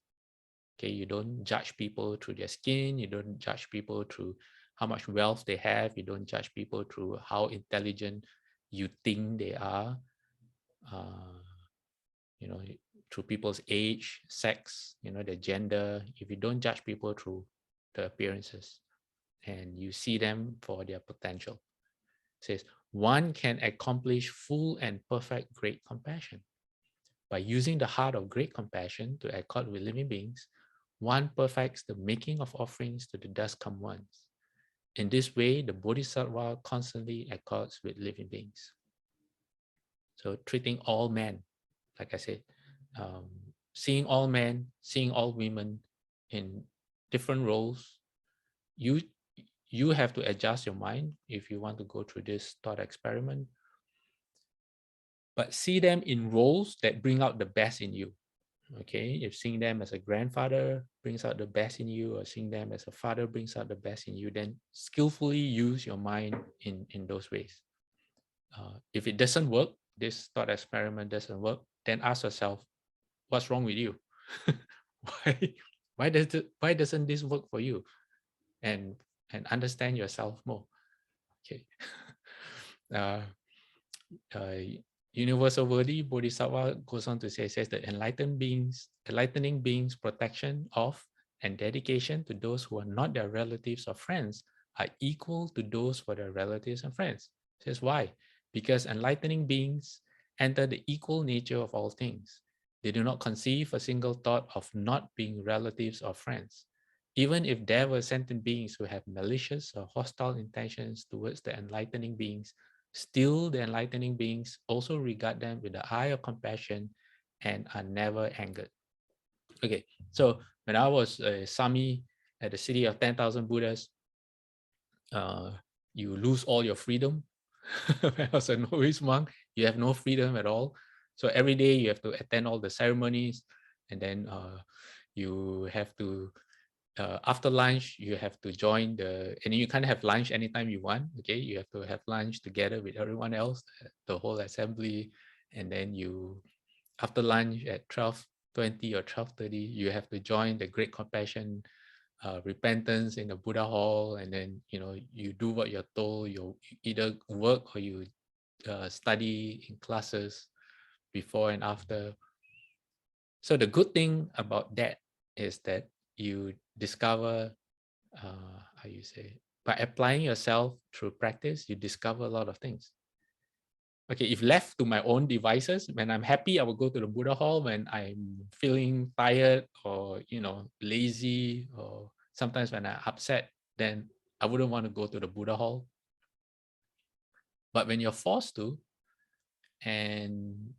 Okay, you don't judge people through their skin. You don't judge people through how much wealth they have. You don't judge people through how intelligent you think they are. Through people's age, sex, their gender. If you don't judge people through the appearances and you see them for their potential, it says, one can accomplish full and perfect great compassion. By using the heart of great compassion to accord with living beings, one perfects the making of offerings to the dust come ones. In this way, the Bodhisattva constantly accords with living beings. So treating all men, like I said, seeing all men, seeing all women in different roles, you have to adjust your mind if you want to go through this thought experiment. But see them in roles that bring out the best in you. Okay, if seeing them as a grandfather brings out the best in you, or seeing them as a father brings out the best in you, then skillfully use your mind in those ways. If it doesn't work, this thought experiment doesn't work, then ask yourself, what's wrong with you? Why doesn't this work for you? And understand yourself more. Okay. Universal Worthy Bodhisattva goes on to says that enlightening beings' protection of and dedication to those who are not their relatives or friends are equal to those for their relatives and friends. It says why? Because enlightening beings enter the equal nature of all things. They do not conceive a single thought of not being relatives or friends. Even if there were sentient beings who have malicious or hostile intentions towards the enlightening beings, still the enlightening beings also regard them with the eye of compassion and are never angered. Okay, so when I was a Sami at the city of 10,000 Buddhas, you lose all your freedom. When I was a novice monk, you have no freedom at all. So every day you have to attend all the ceremonies, and then you have to, after lunch, you have to join and you can't have lunch anytime you want. Okay, you have to have lunch together with everyone else, the whole assembly, and then after lunch at 12:20 or 12:30, you have to join the Great Compassion repentance in the Buddha hall, and then you do what you're told. You either work or you study in classes before and after. So the good thing about that is that you discover, how you say, by applying yourself through practice, you discover a lot of things. Okay, if left to my own devices, when I'm happy, I will go to the Buddha hall. When I'm feeling tired or lazy, or sometimes when I'm upset, then I wouldn't want to go to the Buddha hall. But when you're forced to, and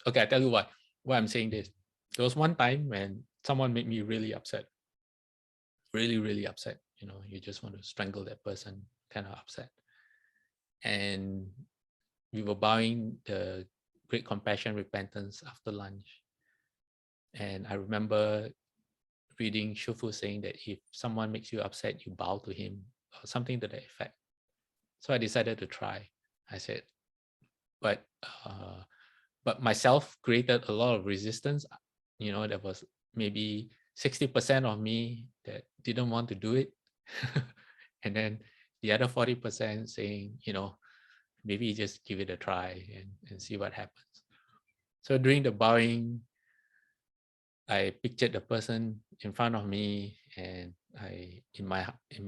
okay, I tell you why I'm saying this. There was one time when someone made me really upset, really, really upset. You just want to strangle that person, kind of upset. And we were bowing the Great Compassion Repentance after lunch. And I remember reading Shufu saying that if someone makes you upset, you bow to him, or something to that effect. So I decided to try. I said, but myself created a lot of resistance. There was maybe 60% of me that didn't want to do it. And then the other 40% saying, maybe just give it a try and see what happens. So during the bowing, I pictured the person in front of me, and in my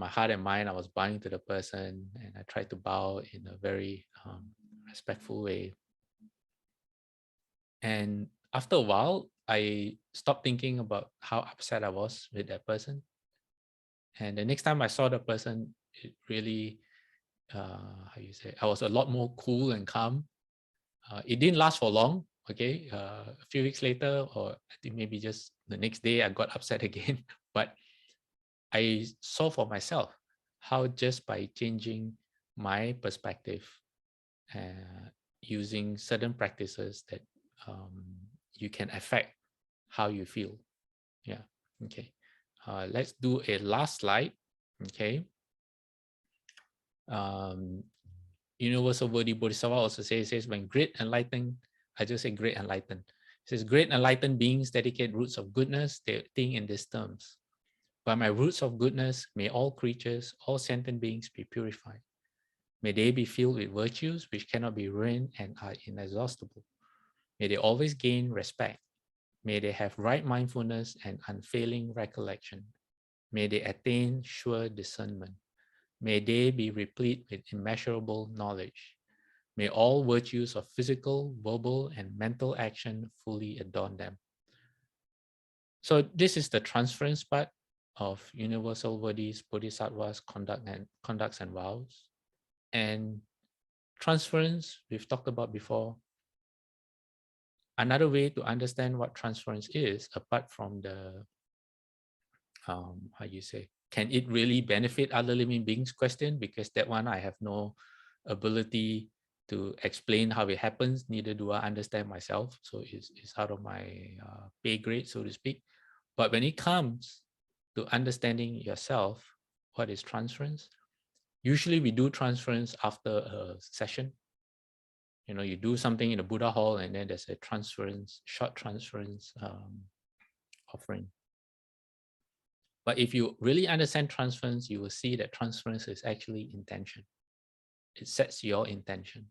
heart and mind, I was bowing to the person, and I tried to bow in a very respectful way. And after a while, I stopped thinking about how upset I was with that person. And the next time I saw the person, it really, I was a lot more cool and calm. It didn't last for long. Okay, a few weeks later, or I think maybe just the next day, I got upset again. But I saw for myself how just by changing my perspective, using certain practices, that you can affect how you feel. Yeah. Okay. Let's do a last slide. Okay. Universal Bodhisattva also says, when great enlightened, I just say great enlightened. It says, great enlightened beings dedicate roots of goodness. They think in these terms. By my roots of goodness, may all creatures, all sentient beings be purified. May they be filled with virtues which cannot be ruined and are inexhaustible. May they always gain respect. May they have right mindfulness and unfailing recollection. May they attain sure discernment. May they be replete with immeasurable knowledge. May all virtues of physical, verbal, and mental action fully adorn them. So this is the transference part of universal bodhisattvas, conducts and vows. And transference, we've talked about before. Another way to understand what transference is, apart from the, can it really benefit other living beings question? Because that one I have no ability to explain how it happens, neither do I understand myself. So it's out of my pay grade, so to speak. But when it comes to understanding yourself, what is transference? Usually we do transference after a session. You do something in the Buddha hall, and then there's a transference, short transference offering. But if you really understand transference, you will see that transference is actually intention. It sets your intention.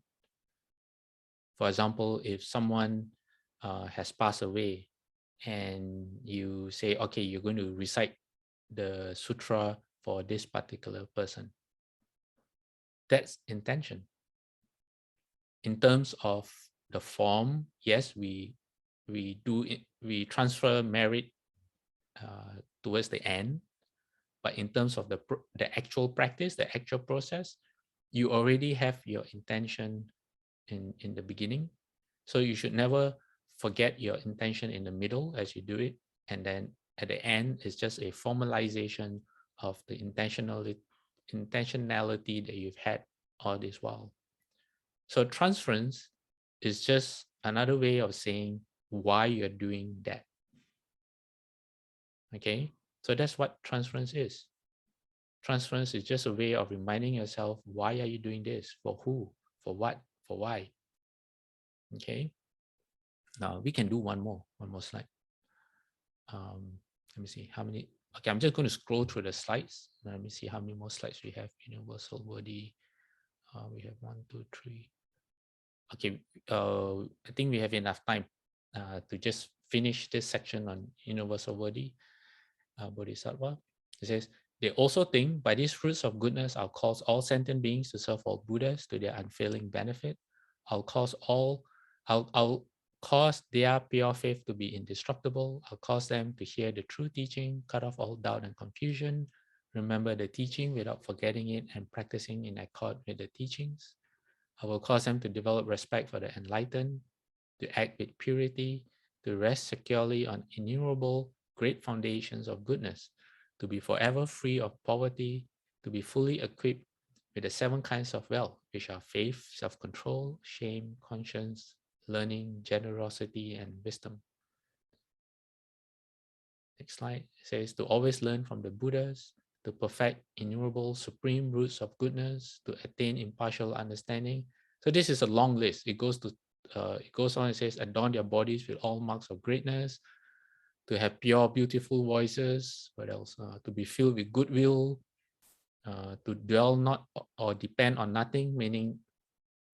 For example, if someone has passed away, and you say, okay, you're going to recite the sutra for this particular person, that's intention. In terms of the form, yes, we transfer merit towards the end, but in terms of the actual practice, the actual process, you already have your intention in the beginning. So you should never forget your intention in the middle as you do it, and then at the end it's just a formalization of the intentionality that you've had all this while. So transference is just another way of saying why you're doing that. Okay, so that's what transference is. Transference is just a way of reminding yourself, why are you doing this? For who? For what? For why? Okay. Now we can do one more slide. Let me see how many. Okay, I'm just going to scroll through the slides. Let me see how many more slides we have. Universal body. We have 1, 2, 3. Okay, I think we have enough time to just finish this section on universal body, bodhisattva. It says, they also think by these fruits of goodness, I'll cause all sentient beings to serve all Buddhas to their unfailing benefit. I'll cause their pure faith to be indestructible. I'll cause them to hear the true teaching, cut off all doubt and confusion, remember the teaching without forgetting it, and practicing in accord with the teachings. I will cause them to develop respect for the enlightened, to act with purity, to rest securely on innumerable great foundations of goodness, to be forever free of poverty, to be fully equipped with the 7 kinds of wealth, which are faith, self-control, shame, conscience, learning, generosity, and wisdom. Next slide. It says to always learn from the Buddhas, to perfect innumerable supreme roots of goodness, to attain impartial understanding. So this is a long list. It goes on. It says adorn their bodies with all marks of greatness, to have pure, beautiful voices. What else? To be filled with goodwill, to dwell not or depend on nothing, meaning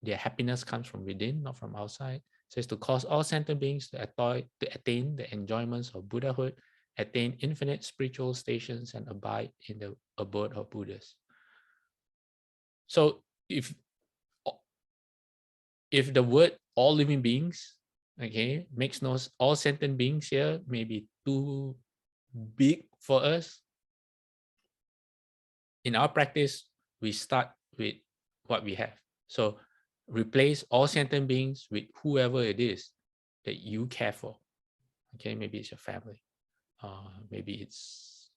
their happiness comes from within, not from outside. It says to cause all sentient beings to attain the enjoyments of Buddhahood, attain infinite spiritual stations, and abide in the abode of Buddhas. So if the word all living beings, okay, makes no, all sentient beings here may be too big for us. In our practice, we start with what we have. So replace all sentient beings with whoever it is that you care for. Okay, maybe it's your family. Maybe it's,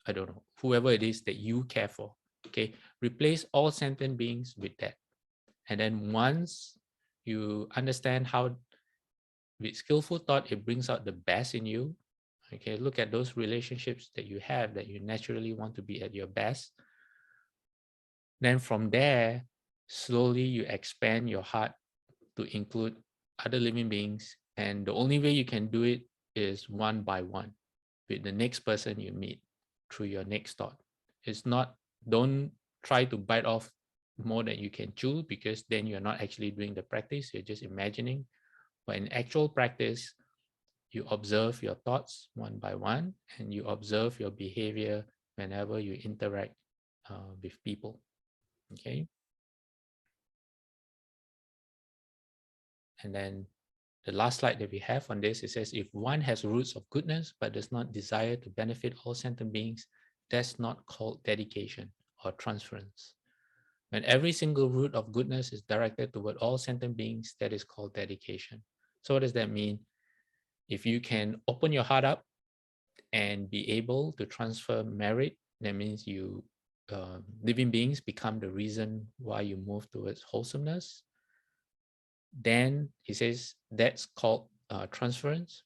I don't know, whoever it is that you care for. Okay, replace all sentient beings with that. And then once you understand how, with skillful thought, it brings out the best in you. Okay, look at those relationships that you have that you naturally want to be at your best. Then from there, slowly you expand your heart to include other living beings. And the only way you can do it is one by one, with the next person you meet through your next thought. It's not, don't try to bite off more than you can chew, because then you're not actually doing the practice, you're just imagining. But in actual practice, you observe your thoughts one by one, and you observe your behavior whenever you interact with people. Okay. And then the last slide that we have on this, it says, if one has roots of goodness but does not desire to benefit all sentient beings, that's not called dedication or transference. When every single root of goodness is directed toward all sentient beings, that is called dedication. So what does that mean? If you can open your heart up and be able to transfer merit, that means you living beings become the reason why you move towards wholesomeness. Then he says that's called transference.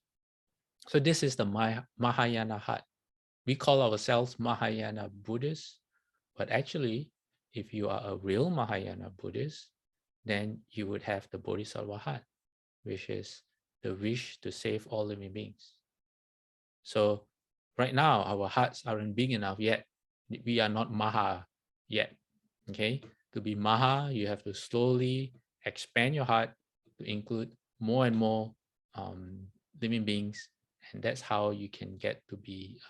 So this is the Mahayana heart. We call ourselves Mahayana Buddhists, but actually, if you are a real Mahayana Buddhist, then you would have the Bodhisattva heart, which is the wish to save all living beings. So right now, our hearts aren't big enough yet. We are not Maha yet. Okay, to be Maha, you have to slowly expand your heart to include more and more living beings, and that's how you can get to be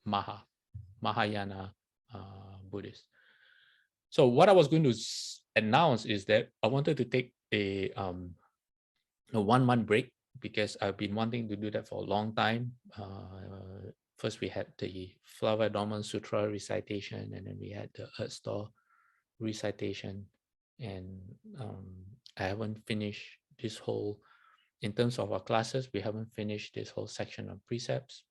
Mahayana Buddhist. So what I was going to announce is that I wanted to take a 1-month break, because I've been wanting to do that for a long time. First we had the Flower Dormant Sutra recitation, and then we had the Earth Store recitation, and I haven't finished this whole, in terms of our classes, we haven't finished this whole section of precepts.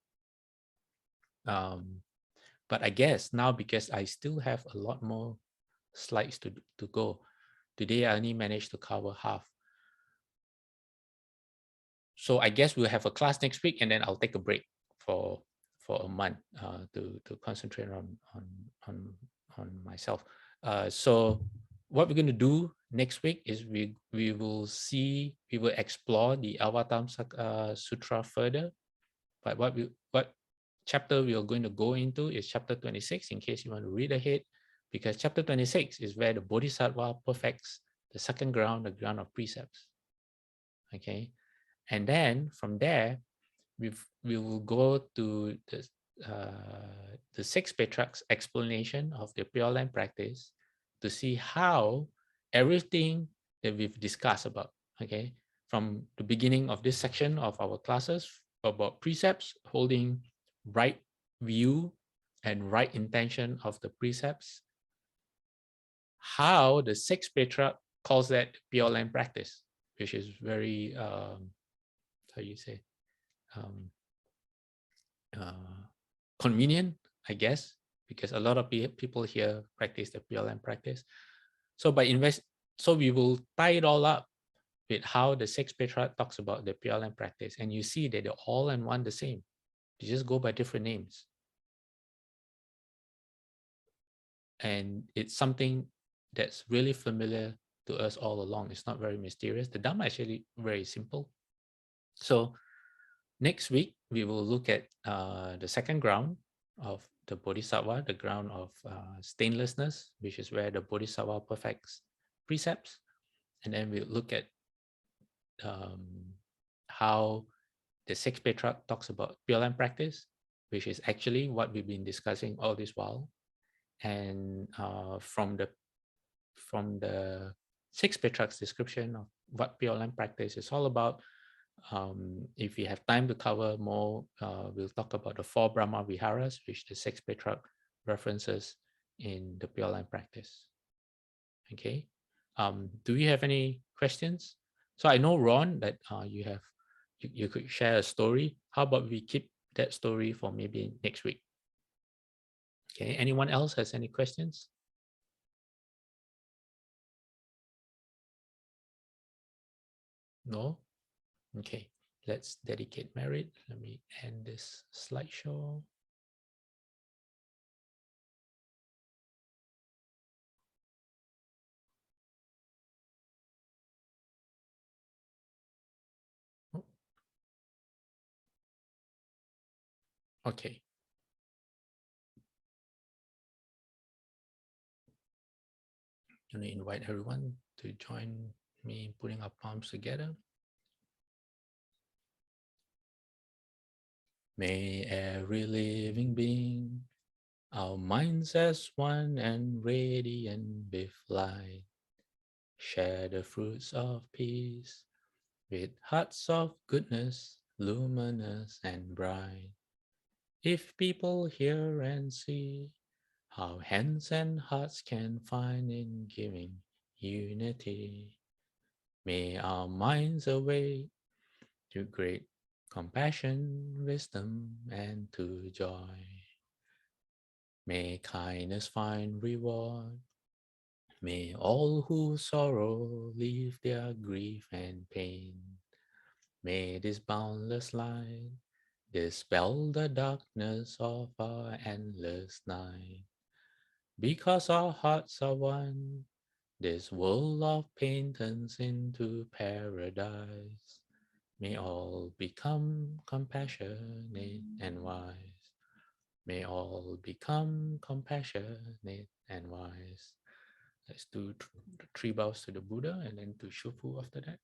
But I guess now, because I still have a lot more slides to go, today I only managed to cover half. So I guess we'll have a class next week, and then I'll take a break for a month to concentrate on myself. So what we're going to do next week is we will explore the Avatam Sutra further. But what chapter we are going to go into is chapter 26, in case you want to read ahead, because chapter 26 is where the Bodhisattva perfects the second ground, the ground of precepts. Okay, and then from there we will go to the 6 Patriarchs' explanation of the Pure Land practice, to see how everything that we've discussed about, okay, from the beginning of this section of our classes about precepts, holding right view and right intention of the precepts, how the 6th Patriarch calls that Pure Land practice, which is very, how you say, convenient, I guess, because a lot of people here practice the PLM practice. So so we will tie it all up with how the sixth patriarch talks about the PLM practice, and you see that they're all and one the same. They just go by different names. And it's something that's really familiar to us all along. It's not very mysterious. The Dharma is actually very simple. So next week, we will look at the second ground of the Bodhisattva, the ground of stainlessness, which is where the Bodhisattva perfects precepts. And then we'll look at how the sixth patriarch talks about PLM practice, which is actually what we've been discussing all this while. And from the sixth patriarch's description of what PLM practice is all about, if we have time to cover more, we'll talk about the 4 Brahma Viharas, which the sixth patriarch references in the PLM practice. Okay. Do you have any questions? So I know, Ron, that you could share a story. How about we keep that story for maybe next week? Okay. Anyone else has any questions? No? Okay. Let's dedicate merit. Let me end this slideshow. Okay. I'm going to invite everyone to join me in putting our palms together. May every living being, our minds as one and radiant with light, share the fruits of peace with hearts of goodness, luminous and bright. If people hear and see how hands and hearts can find in giving unity, may our minds awake to great compassion, wisdom, and to joy. May kindness find reward. May all who sorrow leave their grief and pain. May this boundless light dispel the darkness of our endless night. Because our hearts are one, this world of pain turns into paradise. May all become compassionate and wise. May all become compassionate and wise. Let's do 3 bows to the Buddha and then to Shufu after that.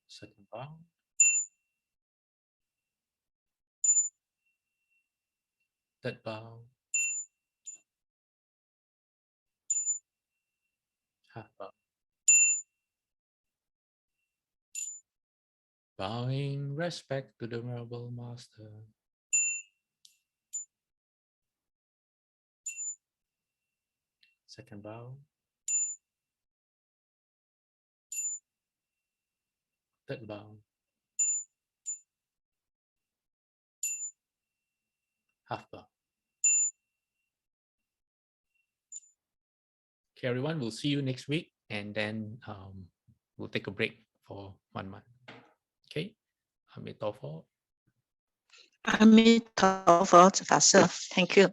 Second bow. Third bow. Half bow. Bowing respect to the Venerable Master. Second bow. Third bow. Half bow. Okay, everyone, we'll see you next week, and then we'll take a break for 1 month. Okay, Amit Tofo. Amit Tofo, Thank you.